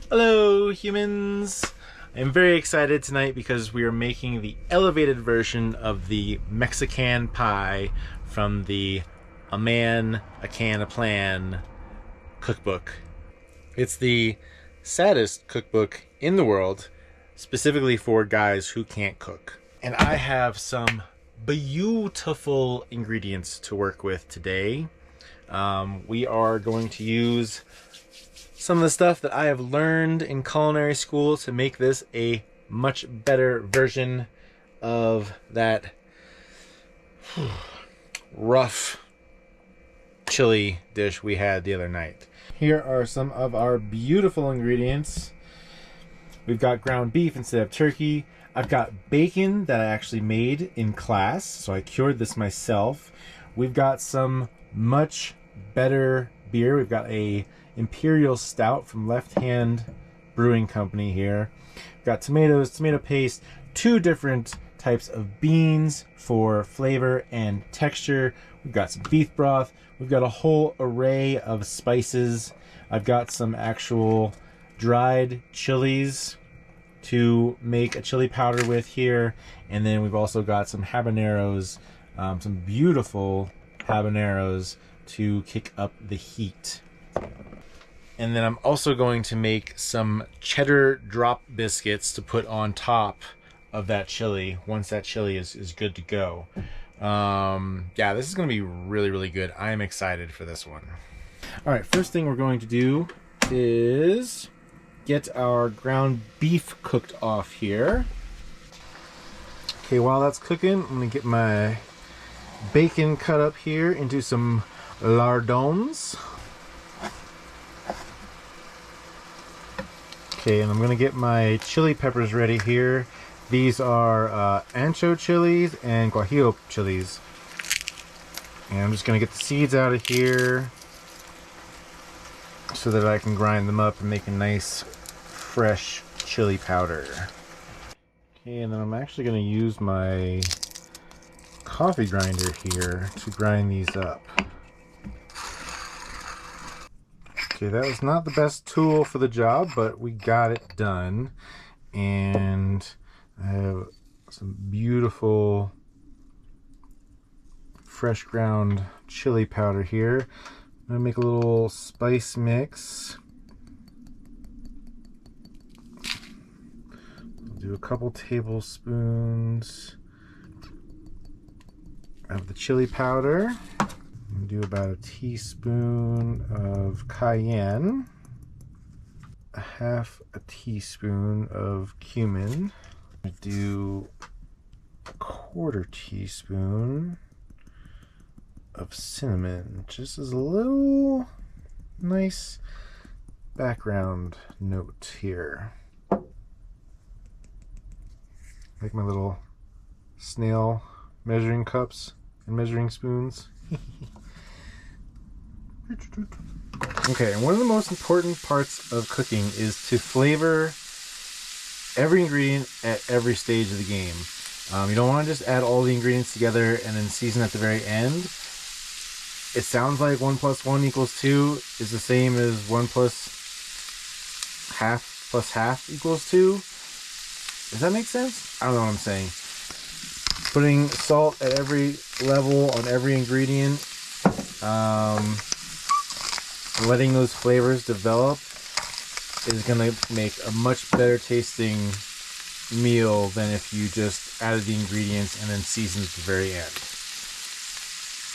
Hello, humans! I'm very excited tonight because we are making the elevated version of the Mexi Can Pie from the A Man, a Can, a Plan cookbook. It's the saddest cookbook in the world, specifically for guys who can't cook. And I have some beautiful ingredients to work with today. We are going to use some of the stuff that I have learned in culinary school to make this a much better version of that rough chili dish we had the other night. Here are some of our beautiful ingredients. We've got ground beef instead of turkey. I've got bacon that I actually made in class, so I cured this myself. We've got some much better beer. We've got a Imperial Stout from Left Hand Brewing Company here. We've got tomatoes, tomato paste, two different types of beans for flavor and texture. We've got some beef broth. We've got a whole array of spices. I've got some actual dried chilies to make a chili powder with here. And then we've also got some habaneros, some beautiful habaneros to kick up the heat. And then I'm also going to make some cheddar drop biscuits to put on top of that chili once that chili is good to go. Yeah, this is going to be really, really good. I am excited for this one. All right, first thing we're going to do is get our ground beef cooked off here. Okay, while that's cooking, I'm going to get my bacon cut up here into some lardons. Okay, and I'm going to get my chili peppers ready here. These are ancho chilies and guajillo chilies. And I'm just going to get the seeds out of here so that I can grind them up and make a nice fresh chili powder. Okay, and then I'm actually going to use my coffee grinder here to grind these up. Okay, that was not the best tool for the job, but we got it done. And I have some beautiful fresh ground chili powder here. I'm gonna make a little spice mix. I'll do a couple tablespoons of the chili powder. I'm gonna do about a teaspoon of cayenne, a half a teaspoon of cumin. I'm gonna do a quarter teaspoon of cinnamon, just as a little nice background note here. Like my little snail measuring cups and measuring spoons. Okay, and one of the most important parts of cooking is to flavor every ingredient at every stage of the game. You don't want to just add all the ingredients together and then season at the very end. It sounds like 1 + 1 = 2 is the same as 1 + half + half = 2. Does that make sense? I don't know what I'm saying. Putting salt at every level on every ingredient, letting those flavors develop is gonna make a much better tasting meal than if you just added the ingredients and then seasoned at the very end.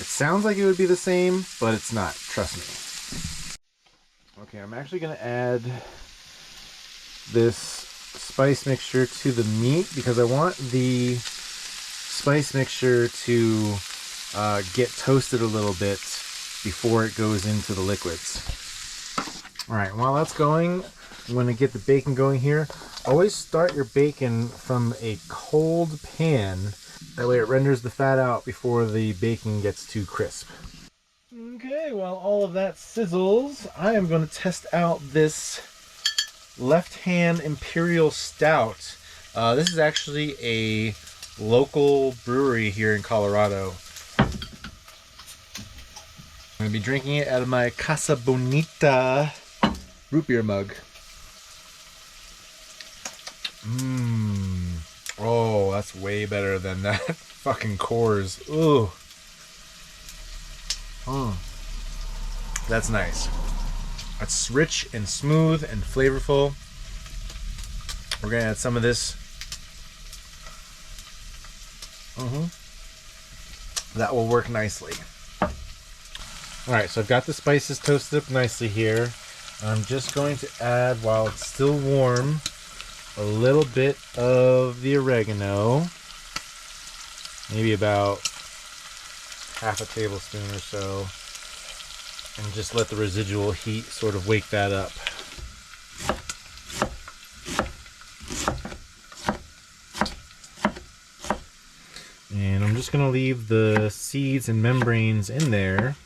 It sounds like it would be the same, but it's not. Trust me. Okay, I'm actually gonna add this spice mixture to the meat because I want the spice mixture to get toasted a little bit before it goes into the liquids. Alright, while that's going, I'm going to get the bacon going here. Always start your bacon from a cold pan. That way it renders the fat out before the bacon gets too crisp. Okay, while all of that sizzles, I am going to test out this Left Hand Imperial Stout. This is actually a local brewery here in Colorado. I'm going to be drinking it out of my Casa Bonita root beer mug. Mmm. Oh, that's way better than that fucking Coors. Ooh. Mm. That's nice. It's rich and smooth and flavorful. We're gonna add some of this. That will work nicely. Alright, so I've got the spices toasted up nicely here. I'm just going to add, while it's still warm, a little bit of the oregano. Maybe about half a tablespoon or so. And just let the residual heat sort of wake that up. And I'm just going to leave the seeds and membranes in there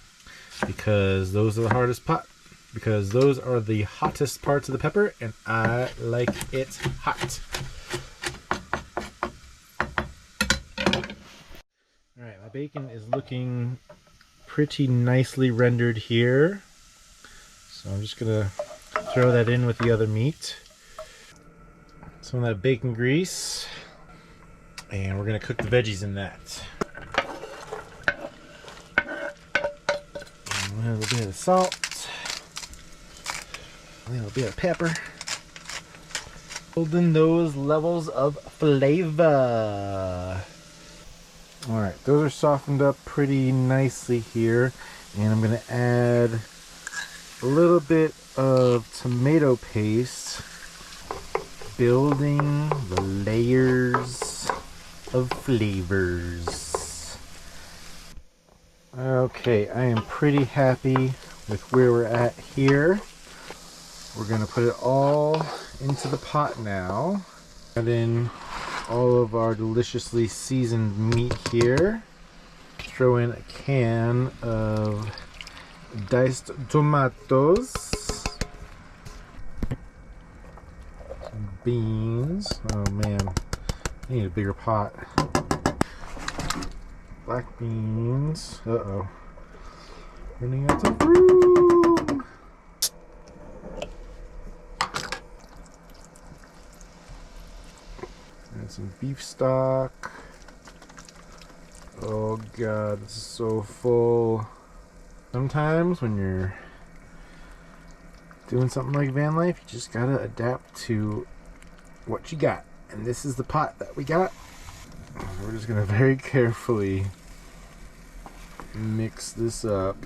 because those are the hardest part. Because those are the hottest parts of the pepper, and I like it hot. Alright, my bacon is looking pretty nicely rendered here. So I'm just going to throw that in with the other meat. Some of that bacon grease. And we're going to cook the veggies in that. And a little bit of salt. A little bit of pepper. Building those levels of flavor. Alright, those are softened up pretty nicely here. And I'm going to add a little bit of tomato paste. Building the layers of flavors. Okay, I am pretty happy with where we're at here. We're gonna put it all into the pot now. Add in all of our deliciously seasoned meat here. Throw in a can of diced tomatoes. Some beans. Oh man, I need a bigger pot. Black beans. Uh-oh. Running out of room. And some beef stock. Oh god, this is so full. Sometimes when you're doing something like van life, you just gotta adapt to what you got. And this is the pot that we got. We're just gonna very carefully mix this up.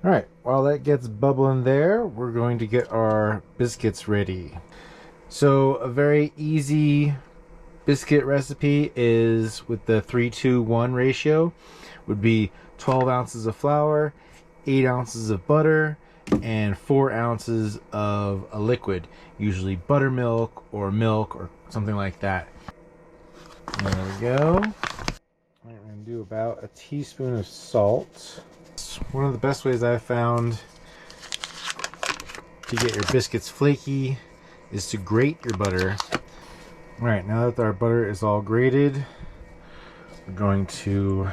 Alright, while that gets bubbling there, we're going to get our biscuits ready. So a very easy biscuit recipe is with the 3-2-1 ratio. Would be 12 ounces of flour, 8 ounces of butter, and 4 ounces of a liquid, usually buttermilk or milk or something like that. There we go. I'm going to do about a teaspoon of salt. It's one of the best ways I've found to get your biscuits flaky is to grate your butter. Alright, now that our butter is all grated, we're going to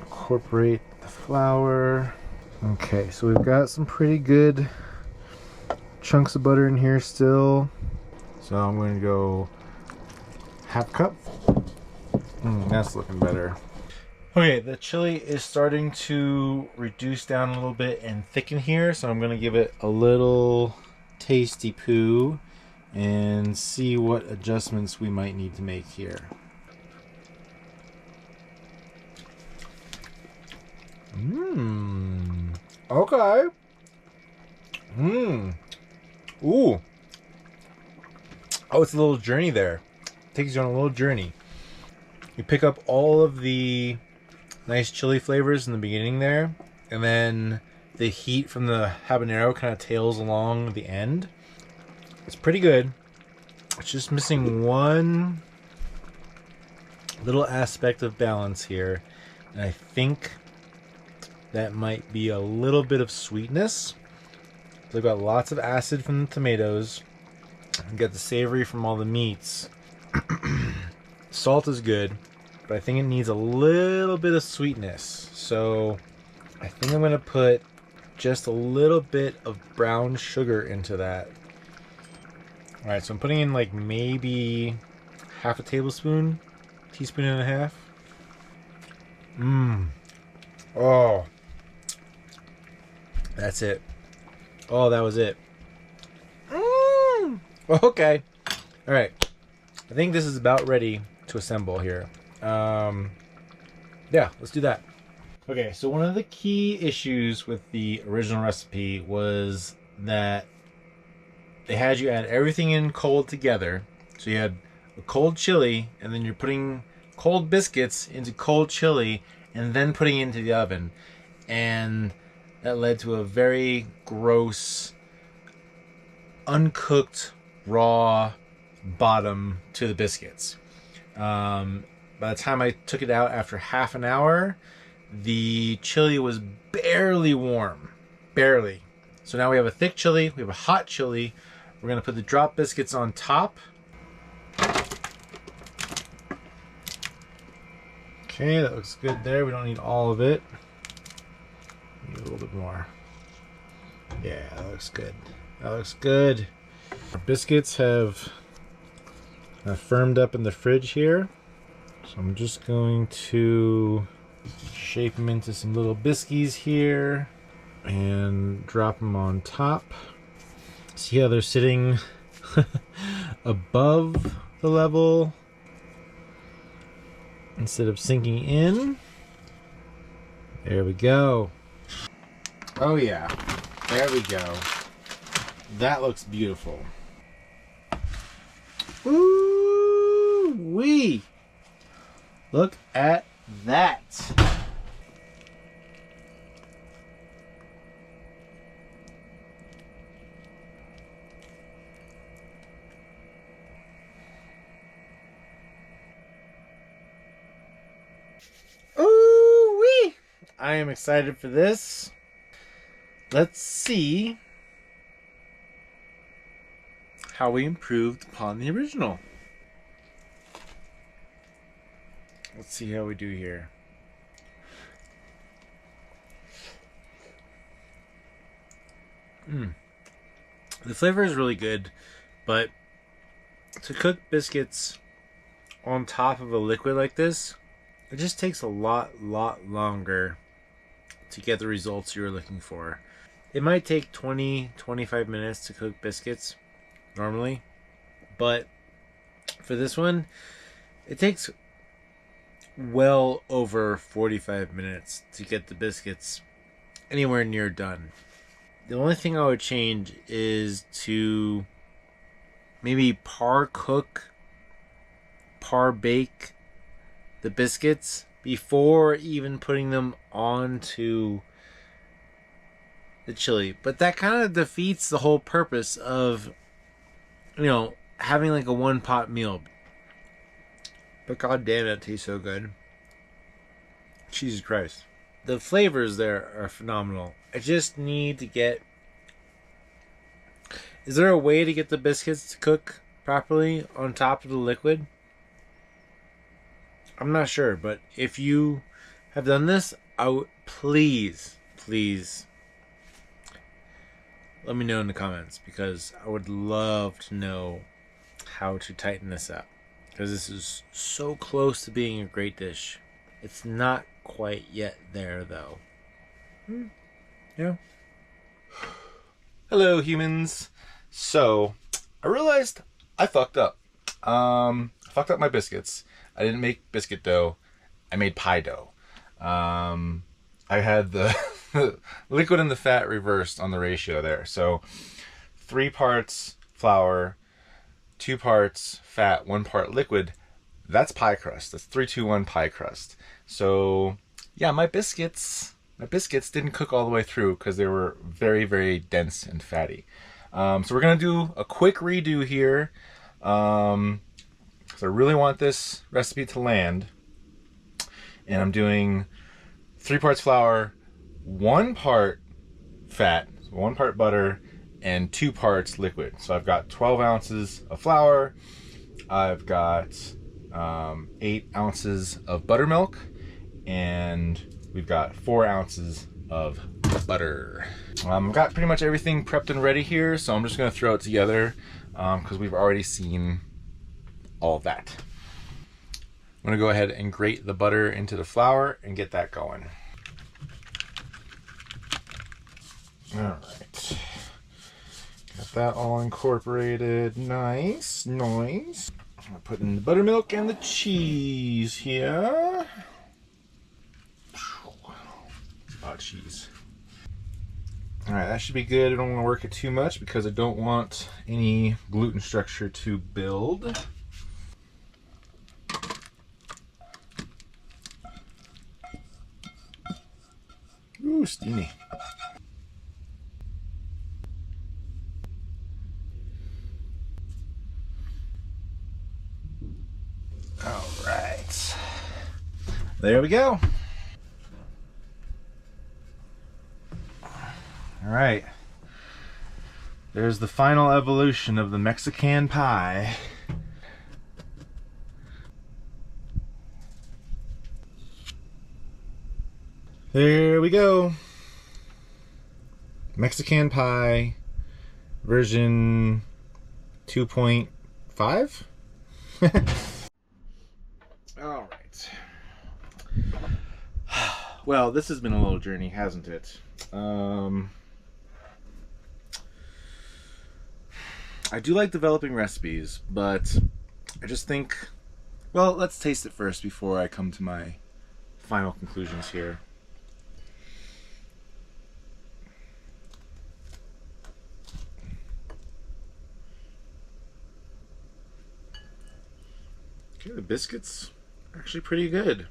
incorporate the flour. Okay, so we've got some pretty good chunks of butter in here still. So I'm going to go half cup. That's looking better. Okay, the chili is starting to reduce down a little bit and thicken here, so I'm going to give it a little tasty poo and see what adjustments we might need to make here. Okay. Ooh. Oh, it's a little journey there. Takes you on a little journey. You pick up all of the nice chili flavors in the beginning there, and then the heat from the habanero kind of tails along the end. It's pretty good. It's just missing one little aspect of balance here, and I think that might be a little bit of sweetness. So I've got lots of acid from the tomatoes. I've got the savory from all the meats. Salt is good, but I think it needs a little bit of sweetness. So I think I'm going to put just a little bit of brown sugar into that. All right, so I'm putting in like maybe half a tablespoon, teaspoon and a half. Mmm. Oh. That's it. Oh, that was it. Mmm. Okay. All right. I think this is about ready to assemble here. Yeah, let's do that. Okay, so one of the key issues with the original recipe was that they had you add everything in cold together. So you had a cold chili, and then you're putting cold biscuits into cold chili, and then putting it into the oven. And that led to a very gross, uncooked, raw bottom to the biscuits. By the time I took it out after half an hour, the chili was barely warm. Barely. So now we have a thick chili, we have a hot chili. We're going to put the drop biscuits on top. Okay, that looks good there. We don't need all of it. Need a little bit more. Yeah, that looks good. That looks good. Our biscuits have firmed up in the fridge here. So I'm just going to shape them into some little biscuits here and drop them on top. See how they're sitting above the level instead of sinking in. There we go. Oh yeah, there we go. That looks beautiful. Ooh wee! Look at that. Ooh-wee! I am excited for this. Let's see how we improved upon the original. Let's see how we do here. The flavor is really good, but to cook biscuits on top of a liquid like this, it just takes a lot longer to get the results you're looking for. It might take 20-25 minutes to cook biscuits normally, but for this one, it takes well over 45 minutes to get the biscuits anywhere near done. The only thing I would change is to maybe par cook, par bake the biscuits before even putting them onto the chili. But that kind of defeats the whole purpose of, you know, having like a one pot meal. But god damn it, it tastes so good. Jesus Christ. The flavors there are phenomenal. I just need to get... Is there a way to get the biscuits to cook properly on top of the liquid? I'm not sure, but if you have done this, please let me know in the comments, because I would love to know how to tighten this up, because this is so close to being a great dish. It's not quite yet there though. Yeah. Hello humans. So I realized I fucked up. I fucked up my biscuits. I didn't make biscuit dough. I made pie dough. I had the liquid and the fat reversed on the ratio there. So 3 parts flour, 2 parts fat, 1 part liquid. That's pie crust. That's 3-2-1 pie crust. So yeah, my biscuits didn't cook all the way through because they were very dense and fatty. So we're gonna do a quick redo here. So I really want this recipe to land, and I'm doing 3 parts flour, 1 part fat, 1 part butter, and 2 parts liquid. So I've got 12 ounces of flour, I've got 8 ounces of buttermilk, and we've got 4 ounces of butter. I've got pretty much everything prepped and ready here, so I'm just gonna throw it together. because we've already seen all of that. I'm going to go ahead and grate the butter into the flour and get that going. All right. Got that all incorporated. Nice, nice. I'm going to put in the buttermilk and the cheese here. Oh, cheese. All right, that should be good. I don't want to work it too much because I don't want any gluten structure to build. Ooh, steamy. All right. There we go. All right. There's the final evolution of the Mexi Can Pie. There we go. Mexi Can Pie version 2.5. All right. Well, this has been a little journey, hasn't it? I do like developing recipes, but I just think, well, let's taste it first before I come to my final conclusions here. Okay, the biscuits are actually pretty good.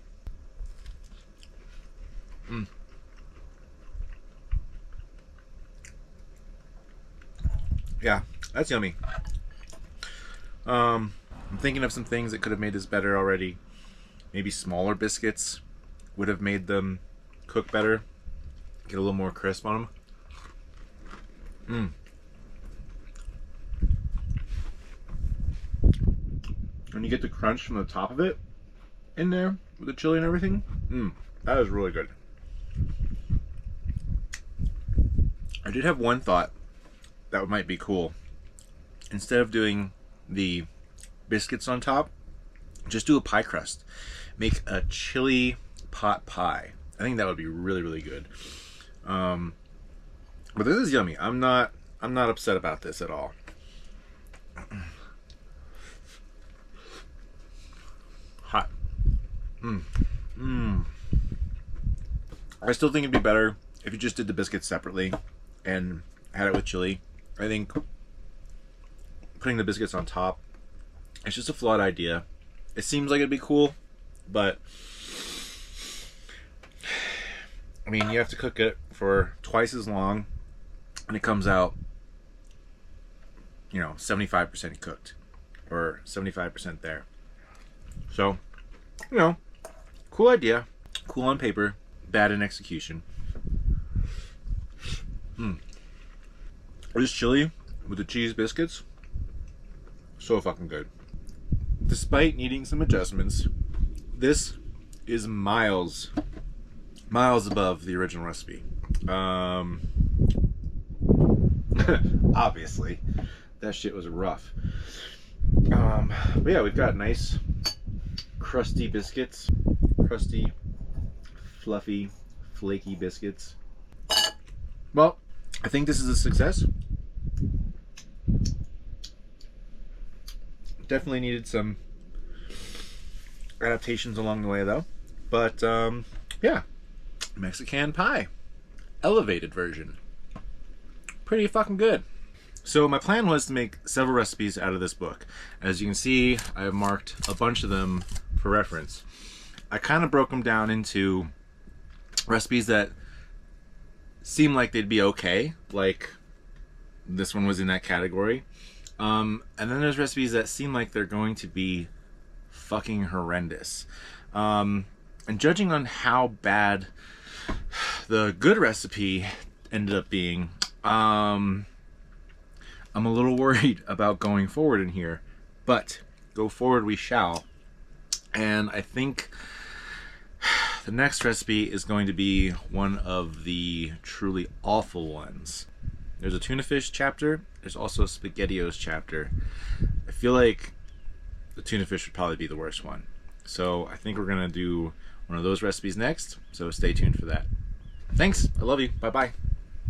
Yeah, that's yummy. I'm thinking of some things that could have made this better already. Maybe smaller biscuits would have made them cook better. Get a little more crisp on them. And you get the crunch from the top of it in there with the chili and everything. That is really good. I did have one thought that might be cool. Instead of doing the biscuits on top, just do a pie crust. Make a chili pot pie. I think that would be really, really good. But this is yummy. I'm not upset about this at all. Hot. I still think it'd be better if you just did the biscuits separately and had it with chili. I think putting the biscuits on top, it's just a flawed idea. It seems like it'd be cool, but I mean, you have to cook it for twice as long and it comes out, 75% cooked or 75% there. So, cool idea, cool on paper, bad in execution. This chili with the cheese biscuits, so fucking good. Despite needing some adjustments, this is miles above the original recipe. Obviously, that shit was rough. But yeah, we've got nice crusty biscuits, crusty, fluffy, flaky biscuits. Well, I think this is a success. Definitely needed some adaptations along the way though. But yeah, Mexi Can Pie, elevated version. Pretty fucking good. So my plan was to make several recipes out of this book. As you can see, I have marked a bunch of them for reference. I kind of broke them down into recipes that seem like they'd be okay, like this one was in that category. And then there's recipes that seem like they're going to be fucking horrendous. And judging on how bad the good recipe ended up being, I'm a little worried about going forward in here, but go forward we shall. And I think the next recipe is going to be one of the truly awful ones. There's a tuna fish chapter. There's also a SpaghettiOs chapter. I feel like the tuna fish would probably be the worst one. So I think we're going to do one of those recipes next. So stay tuned for that. Thanks. I love you. Bye-bye.